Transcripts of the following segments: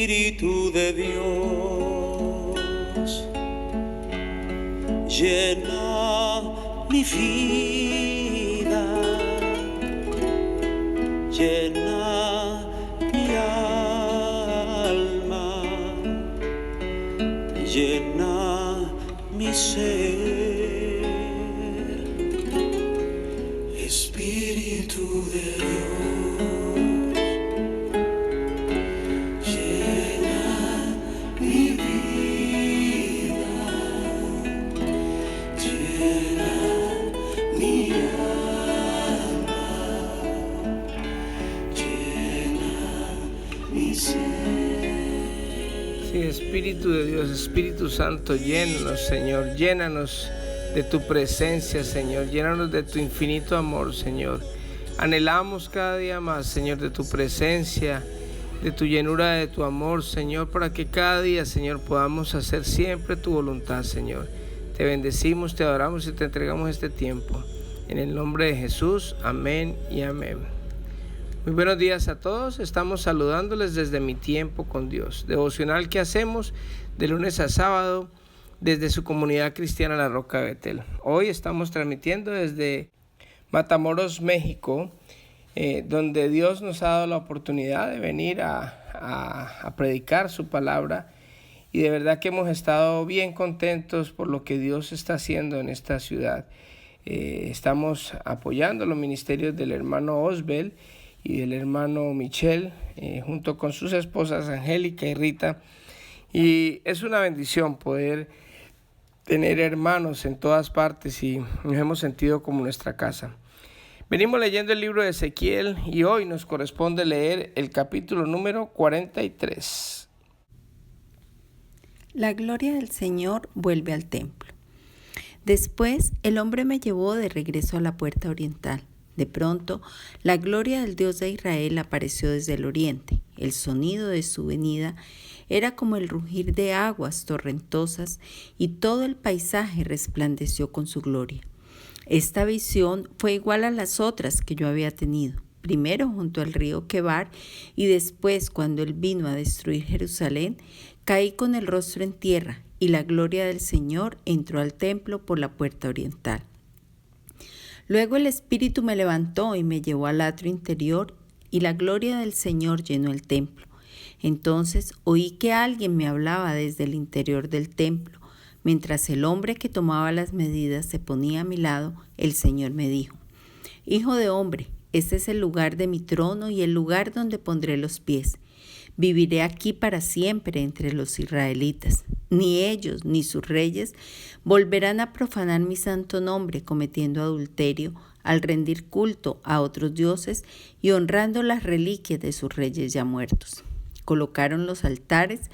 Espíritu de Dios, llena mi vida, llena mi alma, llena mi ser. Espíritu de Dios, llena mi vida, llena mi alma, llena mi ser. Sí, Espíritu de Dios, Espíritu Santo, llénanos, Señor, llénanos de tu presencia, Señor, llénanos de tu infinito amor, Señor. Anhelamos cada día más, Señor, de tu presencia, de tu llenura, de tu amor, Señor, para que cada día, Señor, podamos hacer siempre tu voluntad, Señor. Te bendecimos, te adoramos y te entregamos este tiempo. En el nombre de Jesús, amén y amén. Muy buenos días a todos, estamos saludándoles desde Mi Tiempo con Dios, devocional que hacemos de lunes a sábado desde su comunidad cristiana La Roca de Betel. Hoy estamos transmitiendo desde Matamoros, México, donde Dios nos ha dado la oportunidad de venir a predicar su palabra, y de verdad que hemos estado bien contentos por lo que Dios está haciendo en esta ciudad. Estamos apoyando los ministerios del hermano Osbel y del hermano Michel, junto con sus esposas Angélica y Rita, y es una bendición poder tener hermanos en todas partes y nos hemos sentido como nuestra casa. Venimos leyendo el libro de Ezequiel y hoy nos corresponde leer el capítulo número 43. La gloria del Señor vuelve al templo. Después el hombre me llevó de regreso a la puerta oriental. De pronto, la gloria del Dios de Israel apareció desde el oriente. El sonido de su venida era como el rugir de aguas torrentosas y todo el paisaje resplandeció con su gloria. Esta visión fue igual a las otras que yo había tenido, primero junto al río Quebar y después cuando él vino a destruir Jerusalén, caí con el rostro en tierra y la gloria del Señor entró al templo por la puerta oriental. Luego el Espíritu me levantó y me llevó al atrio interior y la gloria del Señor llenó el templo. Entonces oí que alguien me hablaba desde el interior del templo. Mientras el hombre que tomaba las medidas se ponía a mi lado, el Señor me dijo: Hijo de hombre, este es el lugar de mi trono y el lugar donde pondré los pies. Viviré aquí para siempre entre los israelitas. Ni ellos ni sus reyes volverán a profanar mi santo nombre cometiendo adulterio al rendir culto a otros dioses y honrando las reliquias de sus reyes ya muertos. Colocaron los altares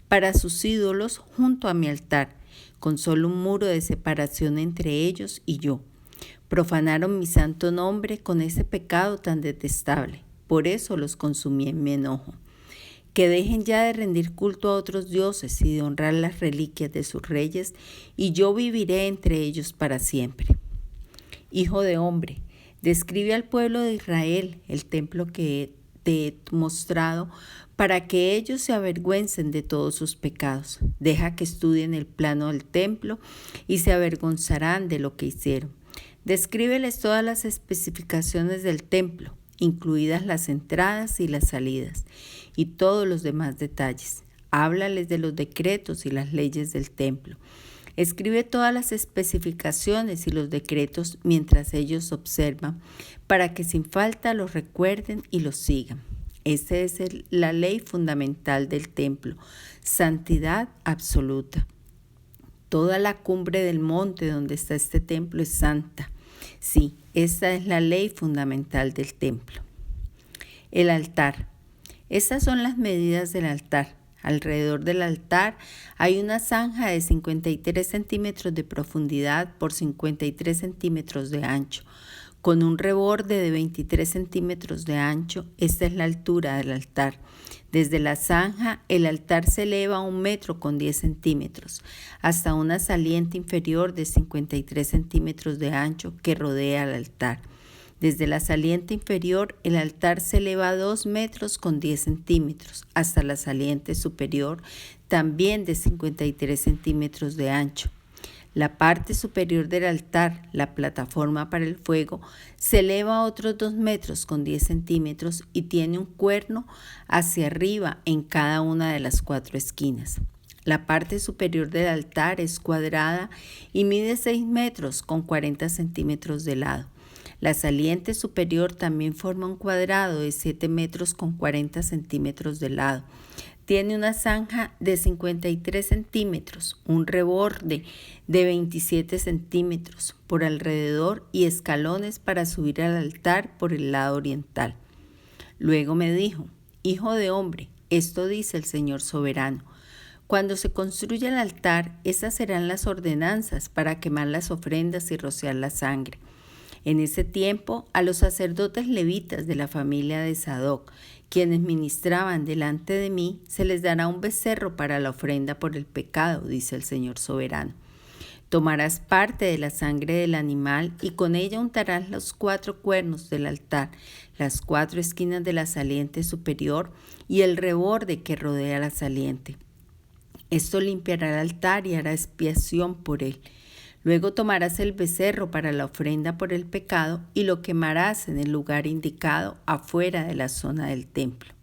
para sus ídolos junto a mi altar, con solo un muro de separación entre ellos y yo. Profanaron mi santo nombre con ese pecado tan detestable. Por eso los consumí en mi enojo. Que dejen ya de rendir culto a otros dioses y de honrar las reliquias de sus reyes, y yo viviré entre ellos para siempre. Hijo de hombre, describe al pueblo de Israel el templo que te he mostrado para que ellos se avergüencen de todos sus pecados. Deja que estudien el plano del templo y se avergonzarán de lo que hicieron. Descríbeles todas las especificaciones del templo, incluidas las entradas y las salidas, y todos los demás detalles. Háblales de los decretos y las leyes del templo. Escribe todas las especificaciones y los decretos mientras ellos observan, para que sin falta los recuerden y los sigan. Esta es la ley fundamental del templo, santidad absoluta. Toda la cumbre del monte donde está este templo es santa. Sí, esta es la ley fundamental del templo. El altar. Estas son las medidas del altar. Alrededor del altar hay una zanja de 53 centímetros de profundidad por 53 centímetros de ancho, con un reborde de 23 centímetros de ancho. Esta es la altura del altar. Desde la zanja, el altar se eleva a 1 metro con 10 centímetros, hasta una saliente inferior de 53 centímetros de ancho que rodea al altar. Desde la saliente inferior, el altar se eleva 2 metros con 10 centímetros, hasta la saliente superior, también de 53 centímetros de ancho. La parte superior del altar, la plataforma para el fuego, se eleva otros 2 metros con 10 centímetros y tiene un cuerno hacia arriba en cada una de las 4 esquinas. La parte superior del altar es cuadrada y mide 6 metros con 40 centímetros de lado. La saliente superior también forma un cuadrado de 7 metros con 40 centímetros de lado. Tiene una zanja de 53 centímetros, un reborde de 27 centímetros por alrededor y escalones para subir al altar por el lado oriental. Luego me dijo: Hijo de hombre, esto dice el Señor soberano. Cuando se construya el altar, esas serán las ordenanzas para quemar las ofrendas y rociar la sangre. En ese tiempo, a los sacerdotes levitas de la familia de Sadoc, quienes ministraban delante de mí, se les dará un becerro para la ofrenda por el pecado, dice el Señor soberano. Tomarás parte de la sangre del animal y con ella untarás los 4 cuernos del altar, las 4 esquinas de la saliente superior y el reborde que rodea la saliente. Esto limpiará el altar y hará expiación por él. Luego tomarás el becerro para la ofrenda por el pecado y lo quemarás en el lugar indicado afuera de la zona del templo.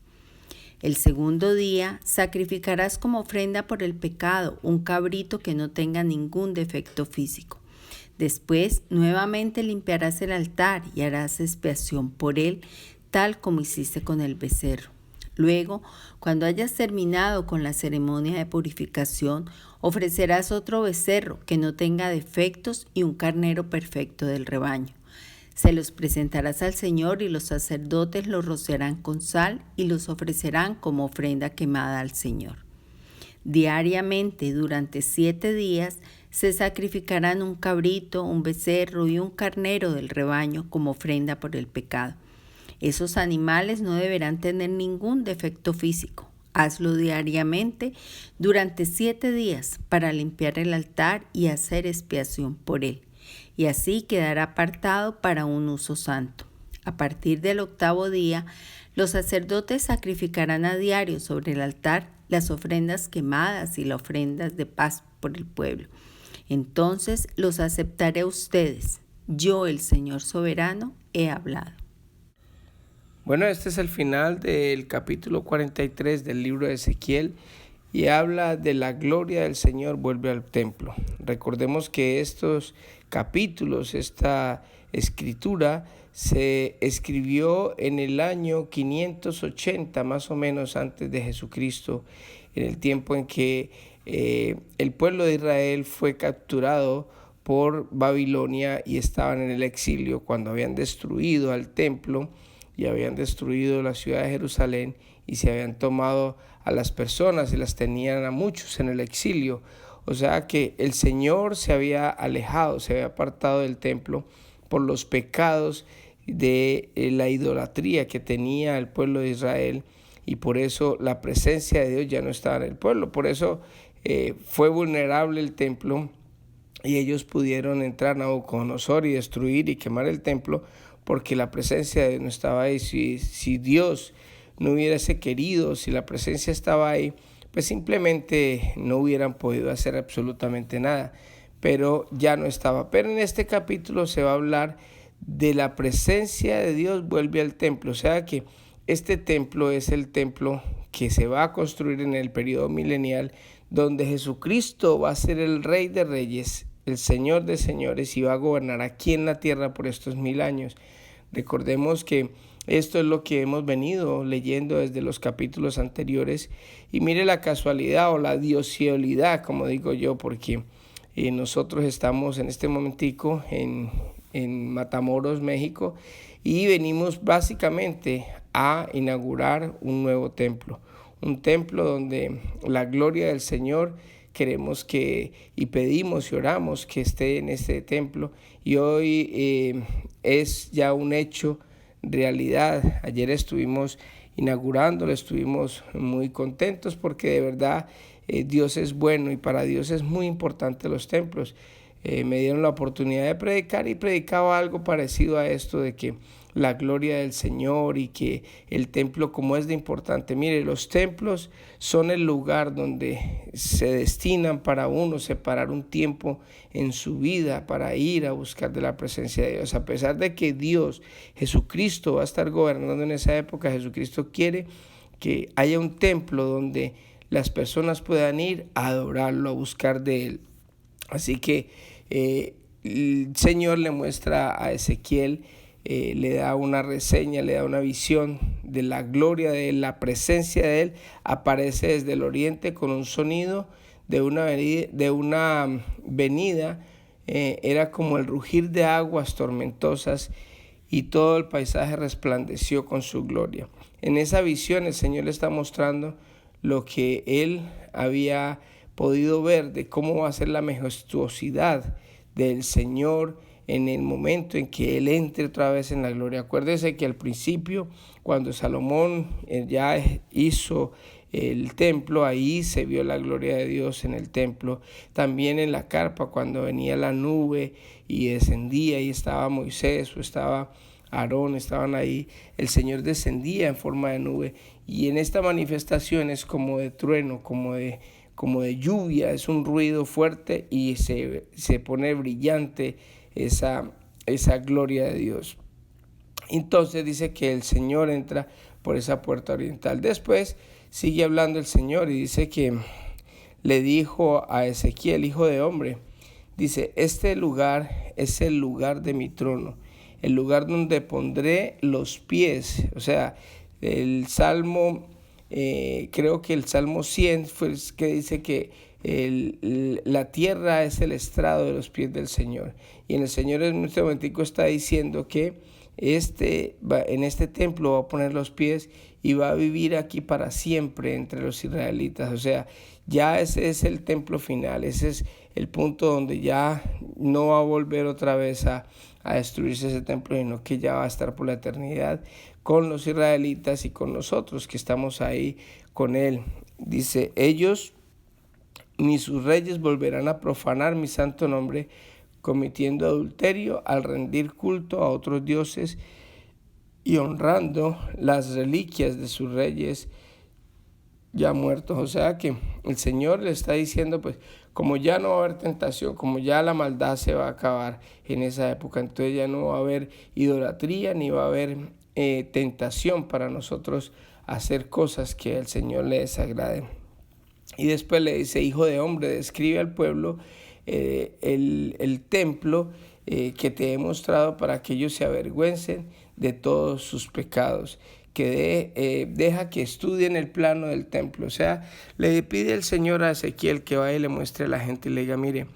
El segundo día sacrificarás como ofrenda por el pecado un cabrito que no tenga ningún defecto físico. Después nuevamente limpiarás el altar y harás expiación por él, tal como hiciste con el becerro. Luego, cuando hayas terminado con la ceremonia de purificación, ofrecerás otro becerro que no tenga defectos y un carnero perfecto del rebaño. Se los presentarás al Señor y los sacerdotes los rociarán con sal y los ofrecerán como ofrenda quemada al Señor. Diariamente, durante 7 días, se sacrificarán un cabrito, un becerro y un carnero del rebaño como ofrenda por el pecado. Esos animales no deberán tener ningún defecto físico. Hazlo diariamente durante 7 días para limpiar el altar y hacer expiación por él. Y así quedará apartado para un uso santo. A partir del 8º día, los sacerdotes sacrificarán a diario sobre el altar las ofrendas quemadas y las ofrendas de paz por el pueblo. Entonces los aceptaré a ustedes. Yo, el Señor soberano, he hablado. Bueno, este es el final del capítulo 43 del libro de Ezequiel y habla de la gloria del Señor vuelve al templo. Recordemos que estos capítulos, esta escritura, se escribió en el año 580, más o menos antes de Jesucristo, en el tiempo en que el pueblo de Israel fue capturado por Babilonia y estaban en el exilio cuando habían destruido al templo y habían destruido la ciudad de Jerusalén y se habían tomado a las personas y las tenían a muchos en el exilio. O sea que el Señor se había alejado, se había apartado del templo por los pecados de la idolatría que tenía el pueblo de Israel y por eso la presencia de Dios ya no estaba en el pueblo. Por eso fue vulnerable el templo y ellos pudieron entrar a Nabucodonosor y destruir y quemar el templo porque la presencia de Dios no estaba ahí. Si Dios no hubiese querido, si la presencia estaba ahí, pues simplemente no hubieran podido hacer absolutamente nada, pero ya no estaba. Pero en este capítulo se va a hablar de la presencia de Dios vuelve al templo, o sea que este templo es el templo que se va a construir en el periodo milenial, donde Jesucristo va a ser el Rey de Reyes, el Señor de Señores y va a gobernar aquí en la tierra por estos 1000 años. Recordemos que esto es lo que hemos venido leyendo desde los capítulos anteriores y mire la casualidad o la diosiolidad, como digo yo, porque nosotros estamos en este momentico en Matamoros, México, y venimos básicamente a inaugurar un nuevo templo, un templo donde la gloria del Señor queremos que y pedimos y oramos que esté en este templo y hoy es ya un hecho, realidad. Ayer estuvimos inaugurándolo, estuvimos muy contentos porque de verdad Dios es bueno y para Dios es muy importante los templos. me dieron la oportunidad de predicar y predicaba algo parecido a esto de que la gloria del Señor y que el templo como es de importante. Mire, los templos son el lugar donde se destinan para uno separar un tiempo en su vida para ir a buscar de la presencia de Dios. A pesar de que Dios, Jesucristo, va a estar gobernando en esa época, Jesucristo quiere que haya un templo donde las personas puedan ir a adorarlo, a buscar de Él. Así que el Señor le muestra a Ezequiel, le da una reseña, le da una visión de la gloria de Él, la presencia de Él. Aparece desde el oriente con un sonido de una venida, era como el rugir de aguas tormentosas y todo el paisaje resplandeció con su gloria. En esa visión el Señor le está mostrando lo que Él había podido ver de cómo va a ser la majestuosidad del Señor en el momento en que Él entre otra vez en la gloria. Acuérdese que al principio, cuando Salomón ya hizo el templo, ahí se vio la gloria de Dios en el templo. También en la carpa, cuando venía la nube y descendía y estaba Moisés o estaba Aarón, estaban ahí, el Señor descendía en forma de nube. Y en esta manifestación es como de trueno, como de lluvia, es un ruido fuerte y se pone brillante esa gloria de Dios. Entonces dice que el Señor entra por esa puerta oriental. Después sigue hablando el Señor y dice que le dijo a Ezequiel, hijo de hombre, dice, este lugar es el lugar de mi trono, el lugar donde pondré los pies. O sea, el Salmo, creo que el Salmo 100 fue el que dice que la tierra es el estrado de los pies del Señor. Y el Señor en este momentico está diciendo que en este templo va a poner los pies y va a vivir aquí para siempre entre los israelitas. O sea, ya ese es el templo final, ese es el punto donde ya no va a volver otra vez a destruirse ese templo, sino que ya va a estar por la eternidad con los israelitas y con nosotros que estamos ahí con Él. Dice, ellos ni sus reyes volverán a profanar mi santo nombre, cometiendo adulterio al rendir culto a otros dioses y honrando las reliquias de sus reyes ya muertos. O sea que el Señor le está diciendo, pues, como ya no va a haber tentación, como ya la maldad se va a acabar en esa época, entonces ya no va a haber idolatría ni va a haber tentación para nosotros hacer cosas que al Señor le desagraden. Y después le dice, hijo de hombre, describe al pueblo el templo que te he mostrado para que ellos se avergüencen de todos sus pecados, que deja que estudien el plano del templo. O sea, le pide el Señor a Ezequiel que vaya y le muestre a la gente y le diga, mire,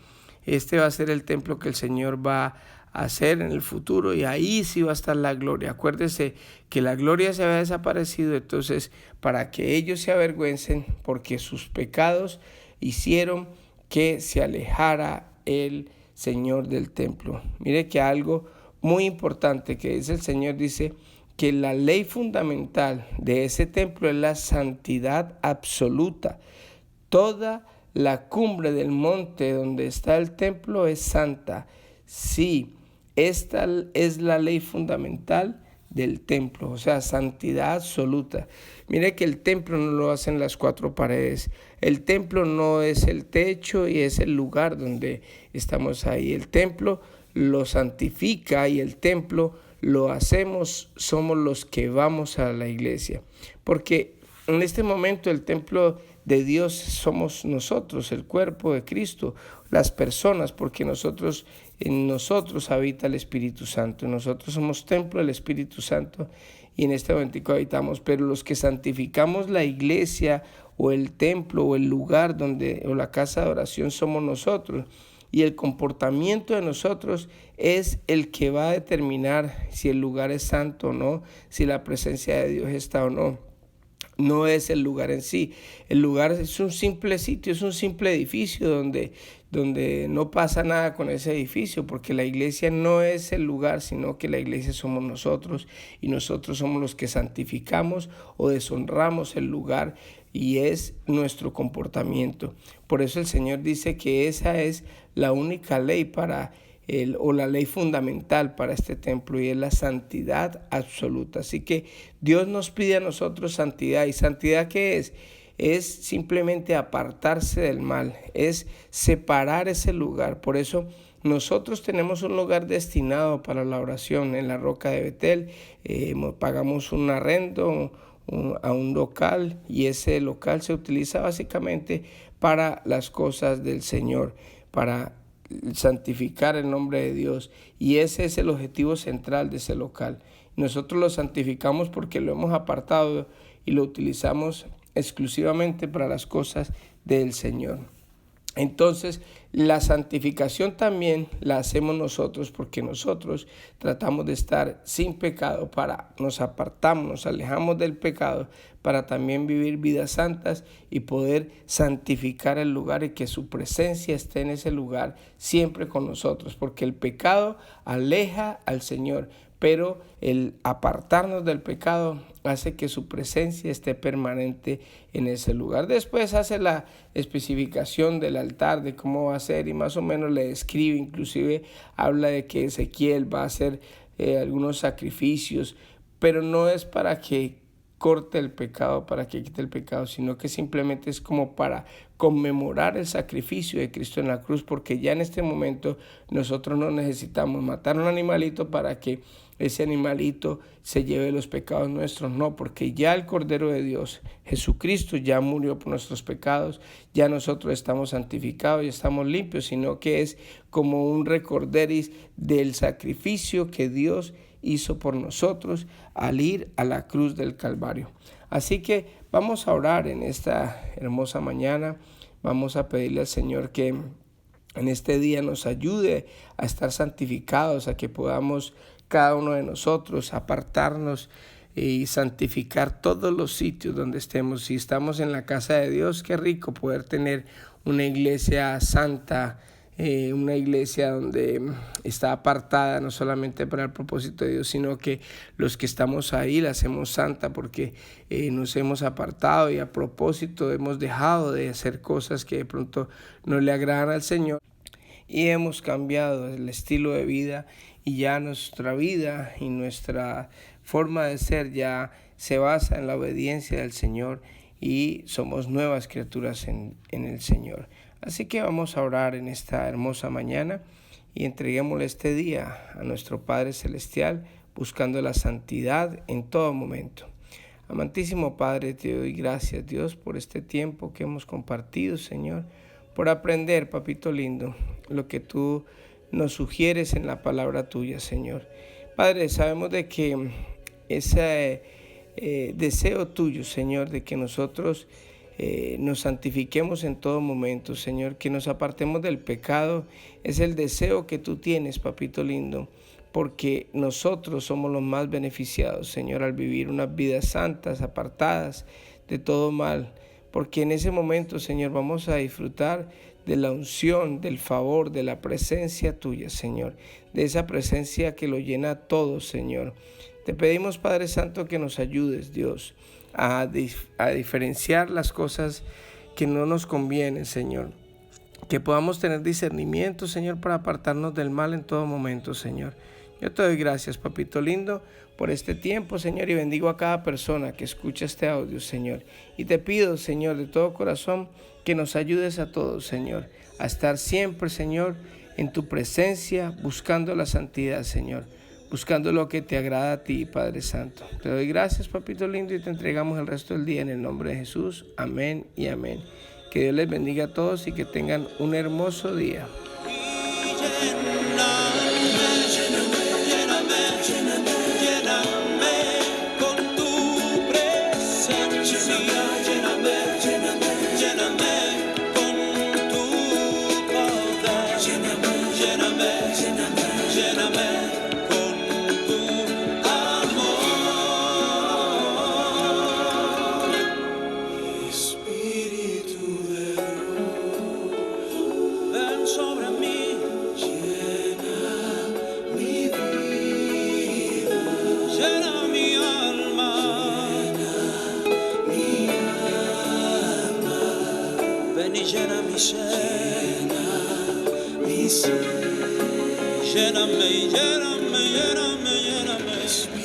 este va a ser el templo que el Señor va a hacer en el futuro y ahí sí va a estar la gloria. Acuérdese que la gloria se había desaparecido, entonces para que ellos se avergüencen porque sus pecados hicieron que se alejara el Señor del templo. Mire que algo muy importante que dice el Señor, dice que la ley fundamental de ese templo es la santidad absoluta. Toda la cumbre del monte donde está el templo es santa. Sí, esta es la ley fundamental del templo, o sea, santidad absoluta. Mire que el templo no lo hacen las cuatro paredes. El templo no es el techo y es el lugar donde estamos ahí. El templo lo santifica y el templo lo hacemos, somos los que vamos a la iglesia. Porque en este momento el templo de Dios somos nosotros, el cuerpo de Cristo, las personas, porque en nosotros habita el Espíritu Santo. Nosotros somos templo del Espíritu Santo y en este momento habitamos, pero los que santificamos la iglesia o el templo o el lugar o la casa de oración somos nosotros. Y el comportamiento de nosotros es el que va a determinar si el lugar es santo o no, si la presencia de Dios está o no. No es el lugar en sí. El lugar es un simple sitio, es un simple edificio donde no pasa nada con ese edificio, porque la iglesia no es el lugar, sino que la iglesia somos nosotros y nosotros somos los que santificamos o deshonramos el lugar y es nuestro comportamiento. Por eso el Señor dice que esa es la única ley o la ley fundamental para este templo, y es la santidad absoluta. Así que Dios nos pide a nosotros santidad. ¿Y santidad qué es? Es simplemente apartarse del mal, es separar ese lugar. Por eso nosotros tenemos un lugar destinado para la oración en la Roca de Betel. Pagamos un arrendo a un local, y ese local se utiliza básicamente para las cosas del Señor, para santificar el nombre de Dios, y ese es el objetivo central de ese local. Nosotros lo santificamos porque lo hemos apartado y lo utilizamos exclusivamente para las cosas del Señor. Entonces, la santificación también la hacemos nosotros, porque nosotros tratamos de estar sin pecado, nos apartamos, nos alejamos del pecado para también vivir vidas santas y poder santificar el lugar, y que su presencia esté en ese lugar siempre con nosotros, porque el pecado aleja al Señor, pero el apartarnos del pecado hace que su presencia esté permanente en ese lugar. Después hace la especificación del altar, de cómo va a ser, y más o menos le describe, inclusive habla de que Ezequiel va a hacer algunos sacrificios, pero no es para que corte el pecado, para que quite el pecado, sino que simplemente es como para conmemorar el sacrificio de Cristo en la cruz, porque ya en este momento nosotros no necesitamos matar un animalito para que ese animalito se lleve los pecados nuestros. No, porque ya el Cordero de Dios, Jesucristo, ya murió por nuestros pecados, ya nosotros estamos santificados y estamos limpios, sino que es como un recorderis del sacrificio que Dios hizo por nosotros al ir a la cruz del Calvario. Así que vamos a orar en esta hermosa mañana. Vamos a pedirle al Señor que en este día nos ayude a estar santificados, a que podamos cada uno de nosotros apartarnos y santificar todos los sitios donde estemos. Si estamos en la casa de Dios, qué rico poder tener una iglesia santa, una iglesia donde está apartada no solamente para el propósito de Dios, sino que los que estamos ahí la hacemos santa porque nos hemos apartado y a propósito hemos dejado de hacer cosas que de pronto no le agradan al Señor, y hemos cambiado el estilo de vida, y ya nuestra vida y nuestra forma de ser ya se basa en la obediencia del Señor, y somos nuevas criaturas en el Señor. Así que vamos a orar en esta hermosa mañana y entreguémosle este día a nuestro Padre Celestial, buscando la santidad en todo momento. Amantísimo Padre, te doy gracias, Dios, por este tiempo que hemos compartido, Señor, por aprender, papito lindo, lo que tú nos sugieres en la palabra tuya, Señor. Padre, sabemos de que ese deseo tuyo, Señor, de que nosotros nos santifiquemos en todo momento, Señor, que nos apartemos del pecado, es el deseo que tú tienes, papito lindo, porque nosotros somos los más beneficiados, Señor, al vivir unas vidas santas, apartadas de todo mal, porque en ese momento, Señor, vamos a disfrutar de la unción, del favor, de la presencia tuya, Señor, de esa presencia que lo llena todo, Señor. Te pedimos, Padre Santo, que nos ayudes, Dios, a diferenciar las cosas que no nos convienen, Señor. Que podamos tener discernimiento, Señor, para apartarnos del mal en todo momento, Señor. Yo te doy gracias, papito lindo, por este tiempo, Señor, y bendigo a cada persona que escucha este audio, Señor. Y te pido, Señor, de todo corazón, que nos ayudes a todos, Señor, a estar siempre, Señor, en tu presencia, buscando la santidad, Señor, buscando lo que te agrada a ti, Padre Santo. Te doy gracias, papito lindo, y te entregamos el resto del día en el nombre de Jesús. Amén y amén. Que Dios les bendiga a todos y que tengan un hermoso día. Espíritu de Dios, ven sobre mí. mi ser, mi ser. lléname, lléname, lléname, lléname.